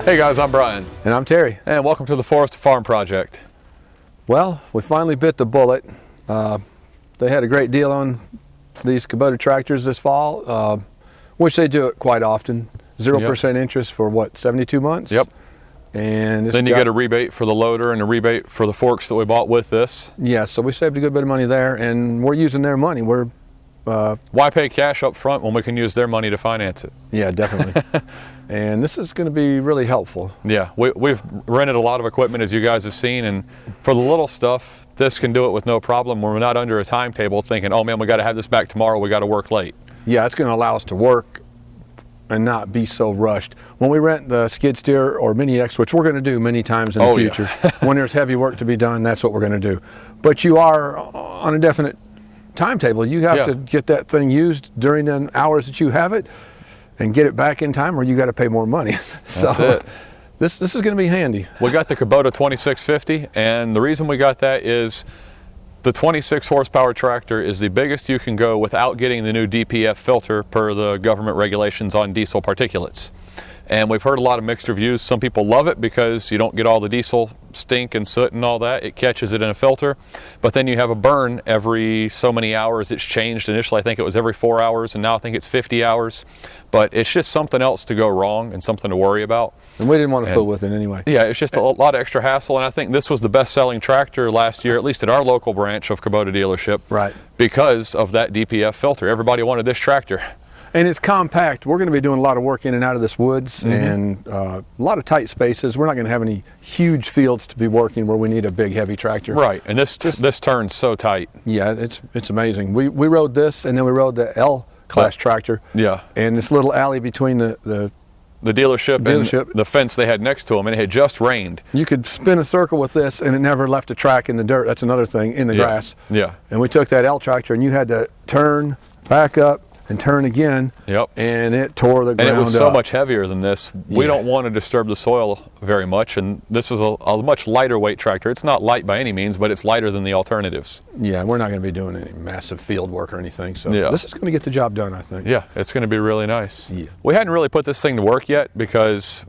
Hey guys, I'm Brian. And I'm Terry. And welcome to the Forest to Farm project. Well, we finally bit the bullet. They had a great deal on these Kubota tractors this fall, which they do it quite often. 0% interest for what, 72 months? Yep. And then you get a rebate for the loader and a rebate for the forks that we bought with this. Yeah, so we saved a good bit of money there, and we're using their money. Why pay cash up front when we can use their money to finance it? Yeah, definitely. And this is going to be really helpful. Yeah, we've rented a lot of equipment, as you guys have seen, and for the little stuff, this can do it with no problem. We're not under a timetable thinking, oh man, we got to have this back tomorrow, we got to work late. Yeah, it's going to allow us to work and not be so rushed. When we rent the skid steer or Mini X, which we're going to do many times in the future, when there's heavy work to be done, that's what we're going to do. But you are on a definite timetable. You have to get that thing used during the hours that you have it and get it back in time, or you got to pay more money. That's it. This is going to be handy. We got the Kubota 2650, and the reason we got that is the 26 horsepower tractor is the biggest you can go without getting the new DPF filter per the government regulations on diesel particulates. And we've heard a lot of mixed reviews. Some people love it because you don't get all the diesel stink and soot and all that. It catches it in a filter. But then you have a burn every so many hours. It's changed. Initially, I think it was every 4 hours, and now I think it's 50 hours. But it's just something else to go wrong and something to worry about. And we didn't want to fool with it anyway. Yeah, it's just a lot of extra hassle. And I think this was the best-selling tractor last year, at least at our local branch of Kubota dealership. Right. Because of that DPF filter. Everybody wanted this tractor. And it's compact. We're going to be doing a lot of work in and out of this woods, and a lot of tight spaces. We're not going to have any huge fields to be working where we need a big, heavy tractor. Right, and this turns so tight. Yeah, it's amazing. We rode this, and then we rode the L-class tractor. Yeah. And this little alley between the dealership and the fence they had next to them, and it had just rained. You could spin a circle with this, and it never left a track in the dirt. That's another thing, in the grass. Yeah. And we took that L tractor, and you had to turn, back up, and turn again, and it tore the ground up. And it was so much heavier than this. We don't want to disturb the soil very much, and this is a much lighter weight tractor. It's not light by any means, but it's lighter than the alternatives. Yeah, we're not going to be doing any massive field work or anything, so this is going to get the job done, I think. Yeah, it's going to be really nice. Yeah. We hadn't really put this thing to work yet because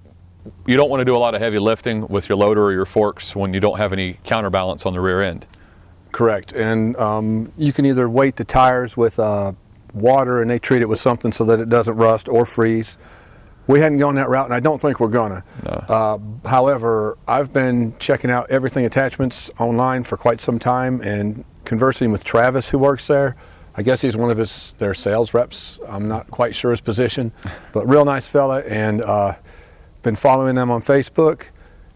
you don't want to do a lot of heavy lifting with your loader or your forks when you don't have any counterbalance on the rear end. Correct, and you can either weight the tires with water, and they treat it with something so that it doesn't rust or freeze. We hadn't gone that route, and I don't think we're gonna. No. However, I've been checking out everything attachments online for quite some time, and conversing with Travis, who works there. I guess he's one of their sales reps. I'm not quite sure his position, but real nice fella, and been following them on Facebook.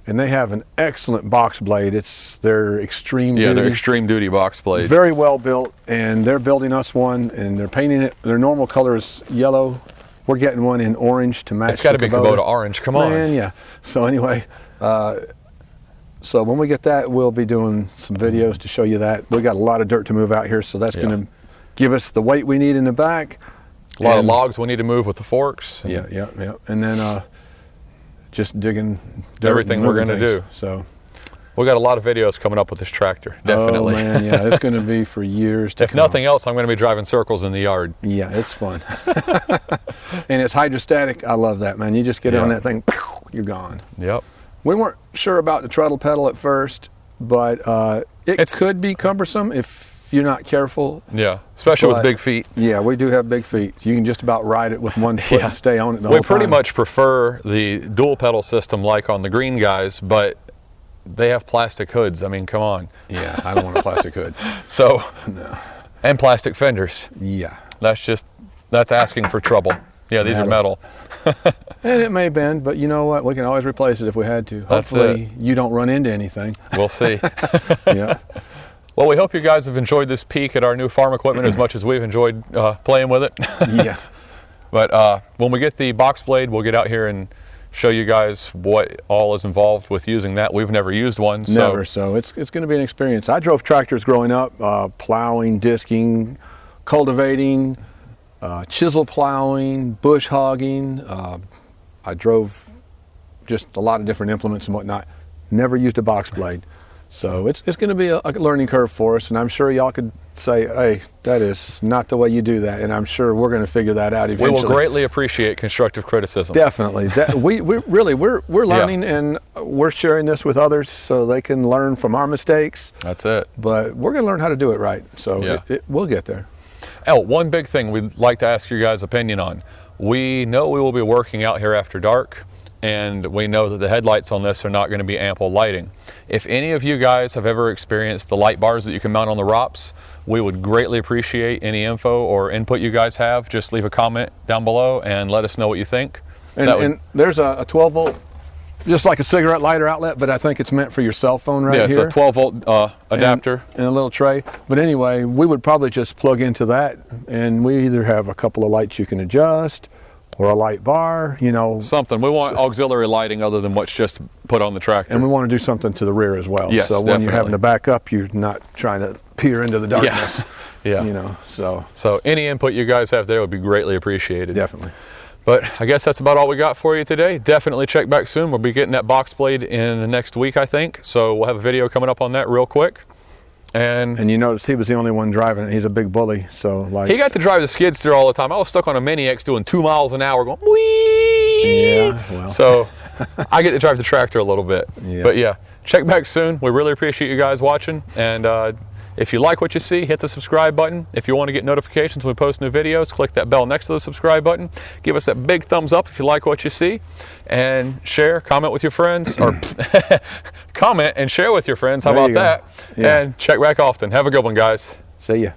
And they have an excellent box blade. It's their extreme duty. Yeah, their extreme duty box blade. Very well built, and they're building us one, and they're painting it. Their normal color is yellow. We're getting one in orange to match. It's got to be Kubota orange. Come on. Man, yeah. So anyway, so when we get that, we'll be doing some videos to show you that. We got a lot of dirt to move out here, so that's going to give us the weight we need in the back. A lot of logs we need to move with the forks. Yeah. And then just digging everything we're going to do. So we got a lot of videos coming up with this tractor, definitely. Oh man, yeah, it's going to be for years to come. If nothing else, I'm going to be driving circles in the yard. Yeah, it's fun. And it's hydrostatic. I love that, man. You just get on that thing, you're gone. Yep. We weren't sure about the treadle pedal at first, but it could be cumbersome if you're not careful. Yeah, especially with big feet. Yeah, we do have big feet. You can just about ride it with one foot and stay on it the whole time. We pretty much prefer the dual pedal system like on the green guys, but they have plastic hoods. I mean, come on. Yeah, I don't want a plastic hood. So, no. And plastic fenders. Yeah. That's asking for trouble. Yeah, these are metal. And it may bend, but you know what? We can always replace it if we had to. Hopefully you don't run into anything. We'll see. Yeah. Well, we hope you guys have enjoyed this peek at our new farm equipment as much as we've enjoyed playing with it. Yeah. But when we get the box blade, we'll get out here and show you guys what all is involved with using that. We've never used one. Never, so it's going to be an experience. I drove tractors growing up, plowing, disking, cultivating, chisel plowing, bush hogging. I drove just a lot of different implements and whatnot. Never used a box blade. So it's going to be a learning curve for us, and I'm sure y'all could say, hey, that is not the way you do that, and I'm sure we're going to figure that out eventually. We will greatly appreciate constructive criticism. Definitely. we're learning, Yeah. and we're sharing this with others so they can learn from our mistakes. That's it. But we're going to learn how to do it right, so Yeah. we'll get there. One big thing we'd like to ask your guys' opinion on. We know we will be working out here after dark, and we know that the headlights on this are not going to be ample lighting. If any of you guys have ever experienced the light bars that you can mount on the ROPS, we would greatly appreciate any info or input you guys have. Just leave a comment down below and let us know what you think. And there's a 12 volt, just like a cigarette lighter outlet, but I think it's meant for your cell phone right here. Yeah, it's a 12 volt adapter. And a little tray. But anyway, we would probably just plug into that, and we either have a couple of lights you can adjust, or a light bar, you know. Something. We want auxiliary lighting other than what's just put on the tractor. And we want to do something to the rear as well. Yes, so when you're having to back up, you're not trying to peer into the darkness. Yeah. You know, So any input you guys have there would be greatly appreciated. Definitely. But I guess that's about all we got for you today. Definitely check back soon. We'll be getting that box blade in the next week, I think. So we'll have a video coming up on that real quick. And you notice he was the only one driving it. He's a big bully, so like. He got to drive the skid steer all the time. I was stuck on a Mini X doing 2 miles an hour going, whee! Yeah, well. So I get to drive the tractor a little bit. Yeah. But yeah, check back soon. We really appreciate you guys watching. And if you like what you see, hit the subscribe button. If you want to get notifications when we post new videos, click that bell next to the subscribe button. Give us that big thumbs up if you like what you see. And share, comment with your friends, or comment and share with your friends. How about that? Yeah. And check back often. Have a good one, guys. See ya.